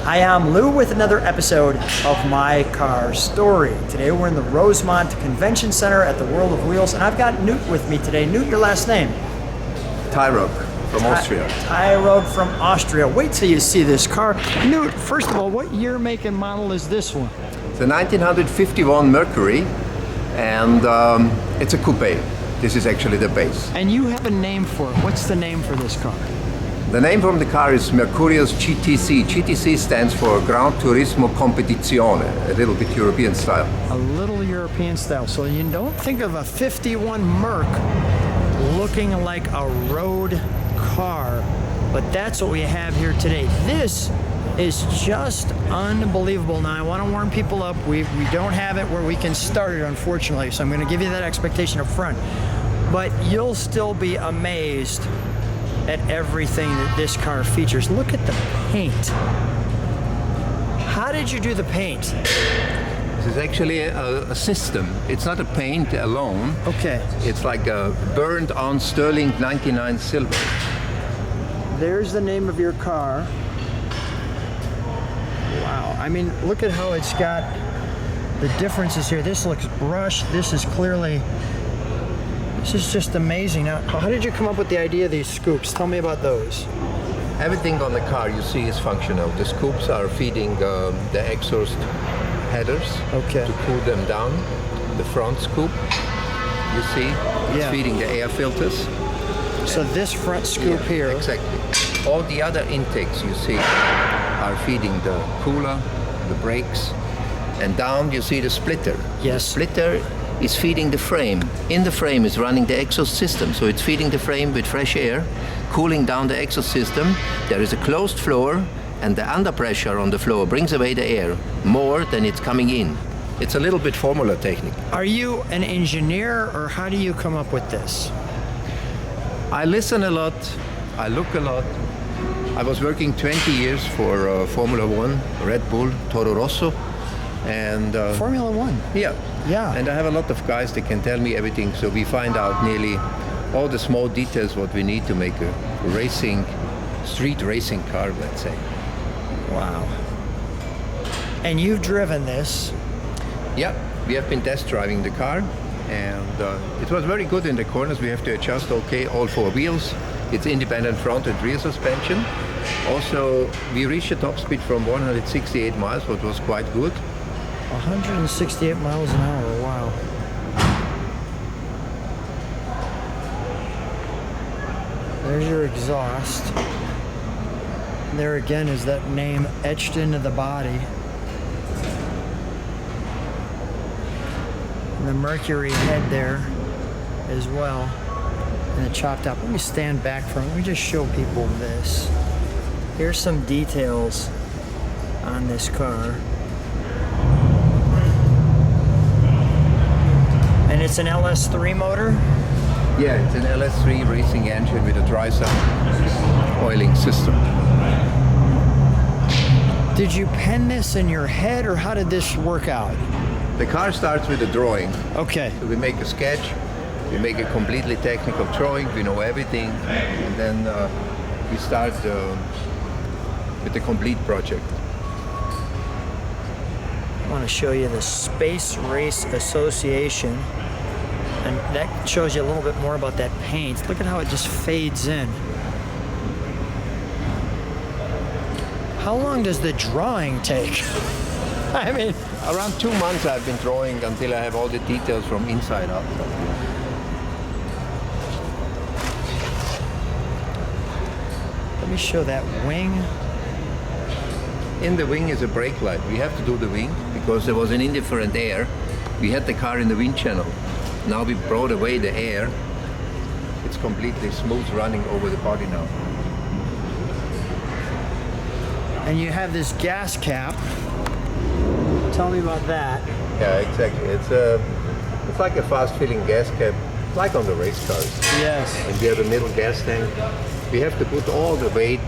Hi, I'm Lou with another episode of My Car Story. Today we're in the Rosemont Convention Center at the World of Wheels, and I've got Knud with me today. Knud, your last name? Tiroch from Austria. Tiroch from Austria. Wait till you see this car. Knud, first of all, what year, make, and model is this one? The 1951 Mercury, and it's a coupe. This is actually the base. And you have a name for it. What's the name for this car? The name from the car is Mercurius GTC. GTC stands for Gran Turismo Competizione, a little bit European style. A little European style. So you don't think of a 51 Merc looking like a road car, but that's what we have here today. This is just unbelievable. Now I want to warm people up, we don't have it where we can start it, unfortunately, so I'm going to give you that expectation up front, but you'll still be amazed at everything that this car features. Look at the paint. How did you do the paint? This is actually a system. It's not a paint alone. Okay. It's like a burned on sterling 99 silver. There's the name of your car. Wow, I mean, look at how it's got the differences here. This looks brushed. This is just amazing. Now, how did you come up with the idea of these scoops? Tell me about those. Everything on the car you see is functional. The scoops are feeding the exhaust headers to cool them down. The front scoop, you see, it's feeding the air filters. So this front scoop here. Exactly. All the other intakes you see are feeding the cooler, the brakes, and down you see the splitter. Yes. The splitter is feeding the frame. In the frame is running the exhaust system, so it's feeding the frame with fresh air, cooling down the exhaust system. There is a closed floor, and the under pressure on the floor brings away the air more than it's coming in. It's a little bit formula technique. Are you an engineer, or how do you come up with this? I listen a lot, I look a lot. I was working 20 years for Formula One, Red Bull, Toro Rosso, and Formula One? Yeah. And I have a lot of guys that can tell me everything, so we find out nearly all the small details what we need to make a street racing car, let's say. Wow. And you've driven this? Yeah, we have been test driving the car, and it was very good in the corners. We have to adjust, all four wheels. It's independent front and rear suspension. Also, we reached a top speed from 168 miles, which was quite good. 168 miles an hour, wow. There's your exhaust. There again is that name etched into the body. And the Mercury head there as well. And it chopped up. Let me stand back from it. Let me just show people this. Here's some details on this car. And it's an LS3 motor? Yeah, it's an LS3 racing engine with a dry sump oiling system. Did you pen this in your head, or how did this work out? The car starts with a drawing. Okay. So we make a sketch, we make a completely technical drawing, we know everything, and then we start with the complete project. I want to show you the Space Race Association, and that shows you a little bit more about that paint. Look at how it just fades in. How long does the drawing take? I mean, around 2 months I've been drawing until I have all the details from inside out. Let me show that wing. In the wing is a brake light. We have to do the wing because there was an indifferent air. We had the car in the wind channel. Now we brought away the air. It's completely smooth running over the body now. And you have this gas cap. Tell me about that. Yeah, exactly. It's like a fast-filling gas cap, like on the race cars. Yes. And we have a middle gas tank. We have to put all the weight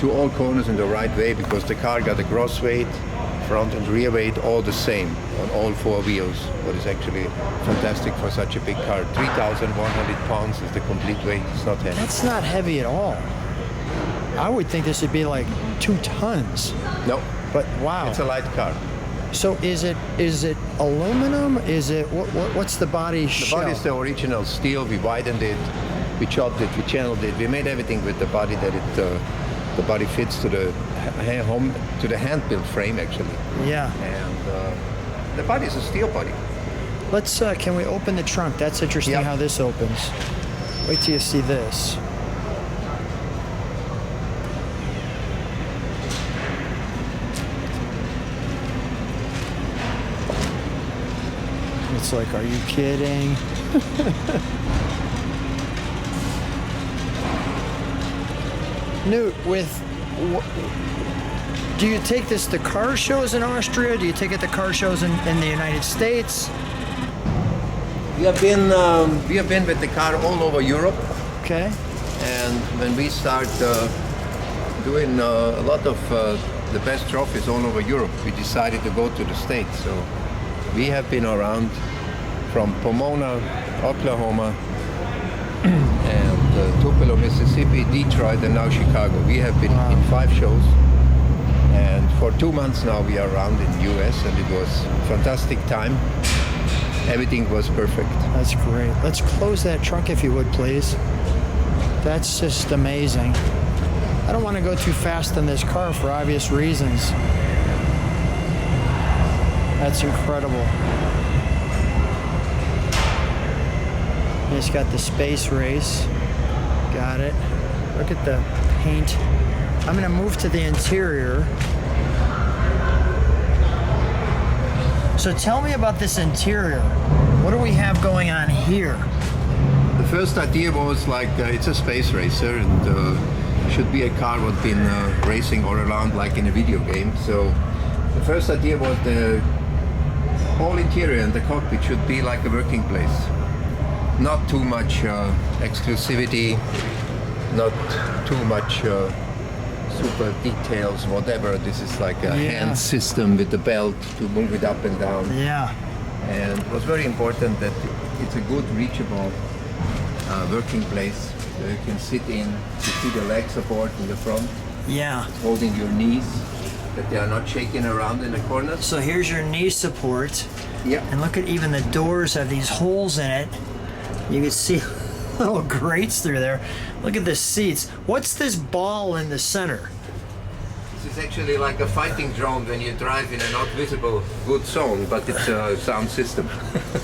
to all corners in the right way because the car got a gross weight, front and rear weight, all the same on all four wheels. What is actually fantastic for such a big car. 3,100 pounds is the complete weight. It's not heavy. That's not heavy at all. I would think this would be like 2 tons. No, But wow. it's a light car. So is it aluminum? Is it what's the body The shell? body is the original steel. We widened it, we chopped it, we channeled it. We made everything with the body that the body fits to the hand-built frame actually. Yeah. And the body is a steel body. Let's can we open the trunk? That's interesting Yep. how this opens. Wait till you see this. It's like, are you kidding? Knud, do you take this to car shows in Austria? Do you take it to car shows in the United States? We have been with the car all over Europe. Okay. And when we start doing a lot of the best trophies all over Europe, we decided to go to the States. So we have been around from Pomona, Oklahoma, and Tupelo, Mississippi, Detroit, and now Chicago. We have been in 5 shows. And for 2 months now we are around in the US, and it was a fantastic time. Everything was perfect. That's great. Let's close that trunk if you would, please. That's just amazing. I don't want to go too fast in this car for obvious reasons. That's incredible. It's got the space race. Got it. Look at the paint. I'm going to move to the interior. So tell me about this interior. What do we have going on here? The first idea was like it's a space racer and should be a car that's been racing all around like in a video game. So the first idea was the whole interior and the cockpit should be like a working place. Not too much exclusivity, not too much super details, whatever. This is like a hand system with the belt to move it up and down. Yeah. And it was very important that it's a good reachable working place. So you can sit in, you see the leg support in the front, Yeah. holding your knees, that they are not shaking around in the corners. So here's your knee support. Yeah. And look at even the doors have these holes in it. You can see little grates through there. Look at the seats. What's this ball in the center? This is actually like a fighting drone when you drive in a not visible good zone, but it's a sound system.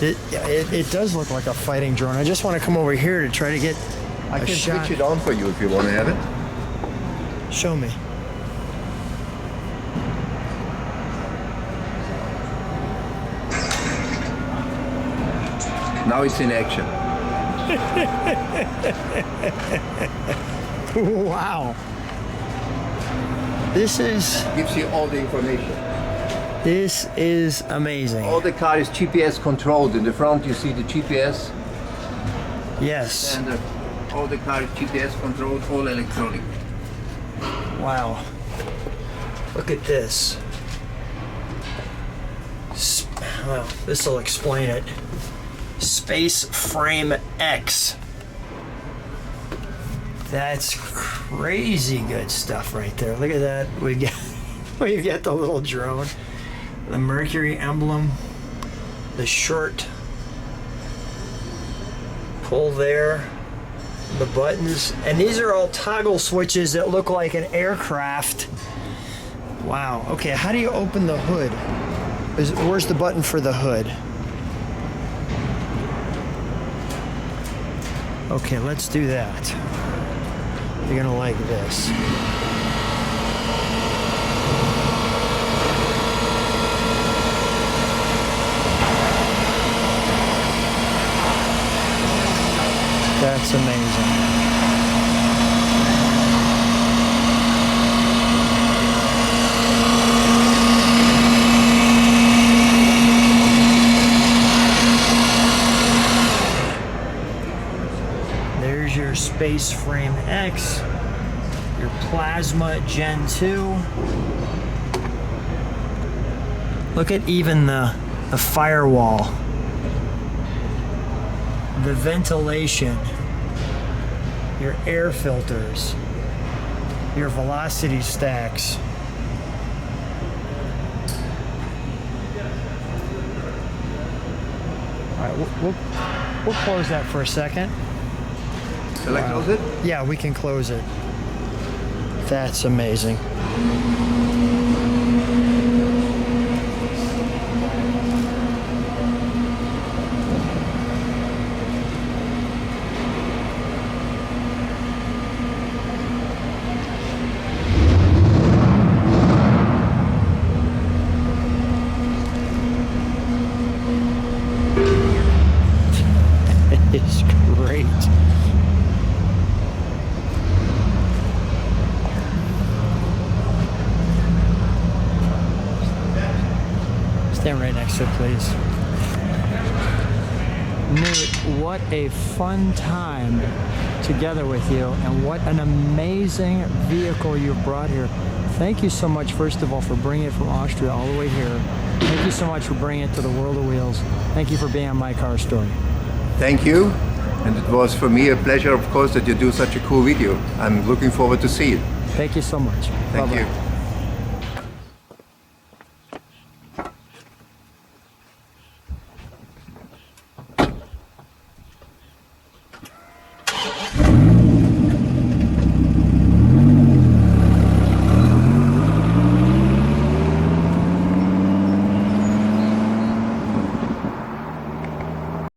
It does look like a fighting drone. I just want to come over here to try to get I a can shot. switch it on for you if you want to have it. Show me. Now it's in action. Wow. This Gives you all the information. is amazing. All the car is GPS controlled. In the front you see the GPS. Yes. And all the car is GPS controlled, all electronic. Wow. Look at this. Well, this will explain it. Space Frame X. That's crazy good stuff right there. Look at that. We've got the little drone, the Mercury emblem, the short pull there, the buttons, and these are all toggle switches that look like an aircraft. Wow. Okay, how do you open the hood? Where's the button for the hood? Okay, let's do that. You're gonna like this. That's amazing. There's your Space Frame X, your Plasma Gen 2. Look at even the firewall. The ventilation, your air filters. your velocity stacks. All right, we'll close that for a second. Shall I close it? Yeah, we can close it. That's amazing. It's great. Stand right next to it, please. Knud, what a fun time together with you, and what an amazing vehicle you've brought here. Thank you so much, first of all, for bringing it from Austria all the way here. Thank you so much for bringing it to the World of Wheels. Thank you for being on My Car Story. Thank you. And it was for me a pleasure, of course, that you do such a cool video. I'm looking forward to see it. Thank you so much. Thank Bye-bye. you.